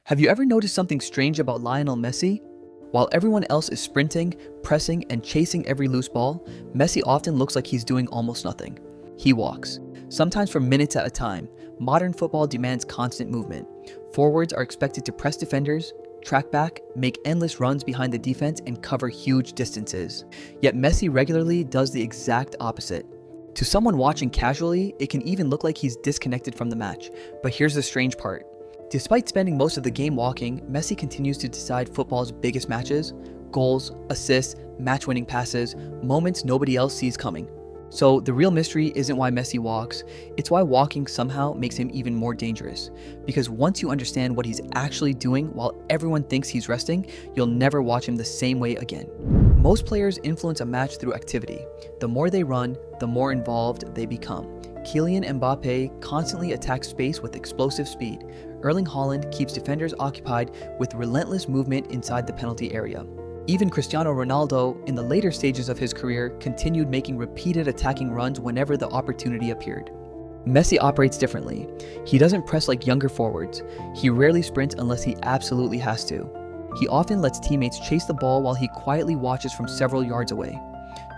Have you ever noticed something strange about Lionel Messi? While everyone else is sprinting, pressing, and chasing every loose ball, Messi often looks like he's doing almost nothing. He walks, sometimes for minutes at a time. Modern football demands constant movement. Forwards are expected to press defenders, track back, make endless runs behind the defense, and cover huge distances. Yet Messi regularly does the exact opposite. To someone watching casually, it can even look like he's disconnected from the match. But here's the strange part. Despite spending most of the game walking, Messi continues to decide football's biggest matches: goals, assists, match-winning passes, moments nobody else sees coming. So the real mystery isn't why Messi walks, it's why walking somehow makes him even more dangerous. Because once you understand what he's actually doing while everyone thinks he's resting, you'll never watch him the same way again. Most players influence a match through activity. The more they run, the more involved they become. Kylian Mbappe constantly attacks space with explosive speed. Erling Haaland keeps defenders occupied with relentless movement inside the penalty area. Even Cristiano Ronaldo, in the later stages of his career, continued making repeated attacking runs whenever the opportunity appeared. Messi operates differently. He doesn't press like younger forwards. He rarely sprints unless he absolutely has to. He often lets teammates chase the ball while he quietly watches from several yards away.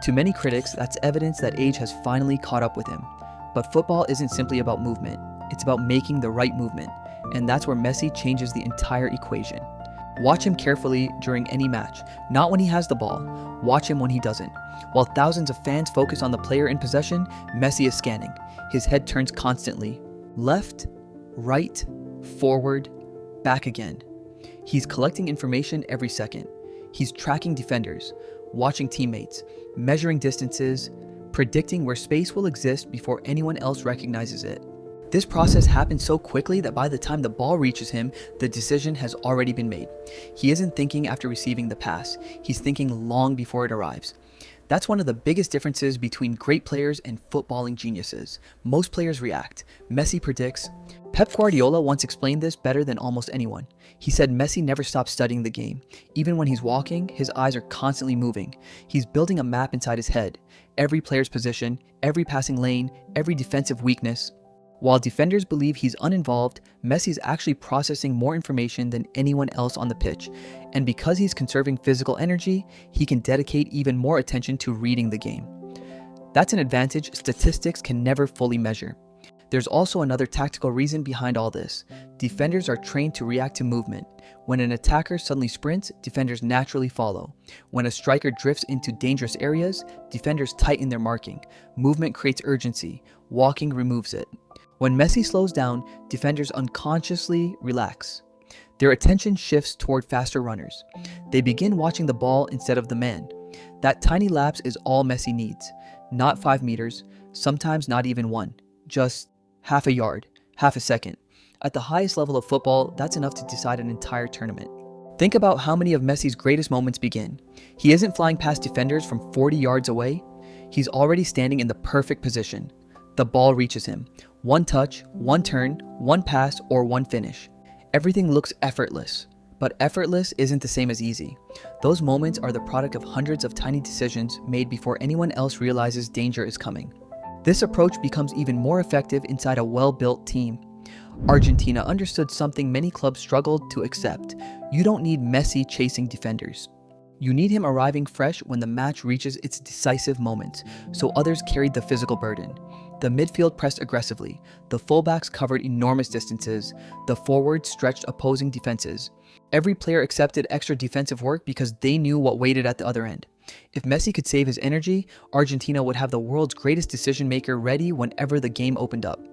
To many critics, that's evidence that age has finally caught up with him. But football isn't simply about movement. It's about making the right movement. And that's where Messi changes the entire equation. Watch him carefully during any match, not when he has the ball. Watch him when he doesn't. While thousands of fans focus on the player in possession, Messi is scanning. His head turns constantly. Left, right, forward, back again. He's collecting information every second. He's tracking defenders, watching teammates, measuring distances, predicting where space will exist before anyone else recognizes it. This process happens so quickly that by the time the ball reaches him, the decision has already been made. He isn't thinking after receiving the pass, he's thinking long before it arrives. That's one of the biggest differences between great players and footballing geniuses. Most players react. Messi predicts. Pep Guardiola once explained this better than almost anyone. He said Messi never stops studying the game. Even when he's walking, his eyes are constantly moving. He's building a map inside his head. Every player's position, every passing lane, every defensive weakness. While defenders believe he's uninvolved, Messi's actually processing more information than anyone else on the pitch. And because he's conserving physical energy, he can dedicate even more attention to reading the game. That's an advantage statistics can never fully measure. There's also another tactical reason behind all this. Defenders are trained to react to movement. When an attacker suddenly sprints, defenders naturally follow. When a striker drifts into dangerous areas, defenders tighten their marking. Movement creates urgency. Walking removes it. When Messi slows down, defenders unconsciously relax. Their attention shifts toward faster runners. They begin watching the ball instead of the man. That tiny lapse is all Messi needs. Not 5 meters, sometimes not even one. Just half a yard, half a second. At the highest level of football, that's enough to decide an entire tournament. Think about how many of Messi's greatest moments begin. He isn't flying past defenders from 40 yards away. He's already standing in the perfect position. The ball reaches him. One touch, one turn, one pass, or one finish. Everything looks effortless. But effortless isn't the same as easy. Those moments are the product of hundreds of tiny decisions made before anyone else realizes danger is coming. This approach becomes even more effective inside a well-built team. Argentina understood something many clubs struggled to accept. You don't need Messi chasing defenders. You need him arriving fresh when the match reaches its decisive moment, so others carried the physical burden. The midfield pressed aggressively, the fullbacks covered enormous distances, the forwards stretched opposing defenses. Every player accepted extra defensive work because they knew what waited at the other end. If Messi could save his energy, Argentina would have the world's greatest decision maker ready whenever the game opened up.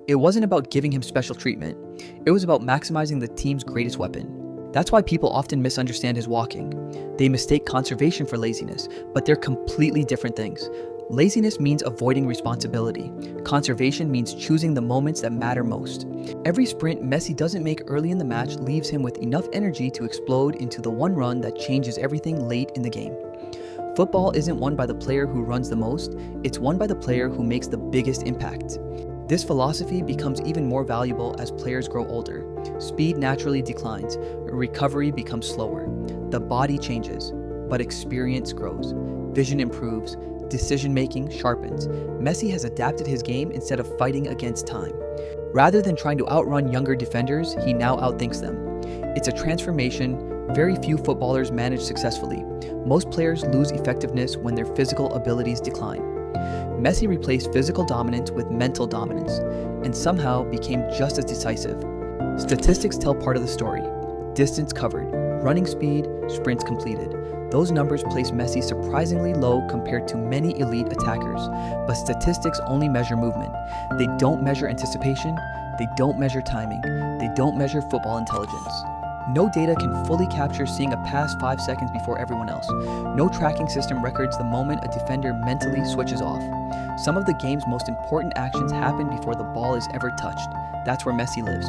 It wasn't about giving him special treatment, it was about maximizing the team's greatest weapon. That's why people often misunderstand his walking. They mistake conservation for laziness, but they're completely different things. Laziness means avoiding responsibility. Conservation means choosing the moments that matter most. Every sprint Messi doesn't make early in the match leaves him with enough energy to explode into the one run that changes everything late in the game. Football isn't won by the player who runs the most, it's won by the player who makes the biggest impact. This philosophy becomes even more valuable as players grow older. Speed naturally declines, recovery becomes slower, the body changes, but experience grows, vision improves, decision-making sharpens. Messi has adapted his game instead of fighting against time. Rather than trying to outrun younger defenders, he now outthinks them. It's a transformation very few footballers manage successfully. Most players lose effectiveness when their physical abilities decline. Messi replaced physical dominance with mental dominance, and somehow became just as decisive. Statistics tell part of the story. Distance covered, running speed, sprints completed. Those numbers place Messi surprisingly low compared to many elite attackers, but statistics only measure movement. They don't measure anticipation, they don't measure timing, they don't measure football intelligence. No data can fully capture seeing a pass 5 seconds before everyone else. No tracking system records the moment a defender mentally switches off. Some of the game's most important actions happen before the ball is ever touched. That's where Messi lives.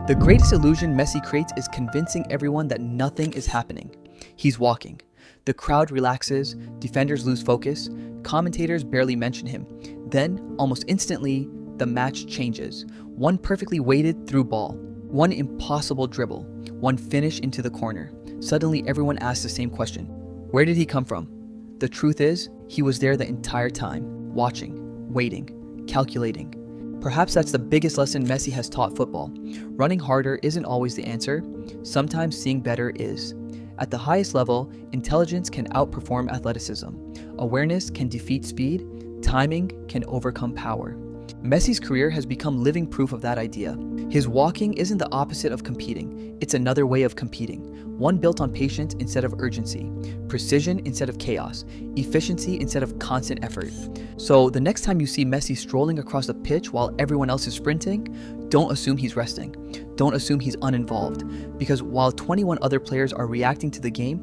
The greatest illusion Messi creates is convincing everyone that nothing is happening. He's walking. The crowd relaxes, defenders lose focus, commentators barely mention him. Then, almost instantly, the match changes. One perfectly weighted through ball. One impossible dribble. One finish into the corner. Suddenly, everyone asks the same question. Where did he come from? The truth is, he was there the entire time, watching, waiting, calculating. Perhaps that's the biggest lesson Messi has taught football. Running harder isn't always the answer. Sometimes seeing better is. At the highest level, intelligence can outperform athleticism. Awareness can defeat speed. Timing can overcome power. Messi's career has become living proof of that idea. His walking isn't the opposite of competing, it's another way of competing. One built on patience instead of urgency, precision instead of chaos, efficiency instead of constant effort. So the next time you see Messi strolling across the pitch while everyone else is sprinting, don't assume he's resting. Don't assume he's uninvolved. Because while 21 other players are reacting to the game,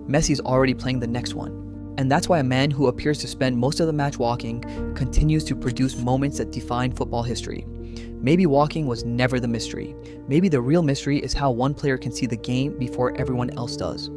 Messi's already playing the next one. And that's why a man who appears to spend most of the match walking continues to produce moments that define football history. Maybe walking was never the mystery. Maybe the real mystery is how one player can see the game before everyone else does.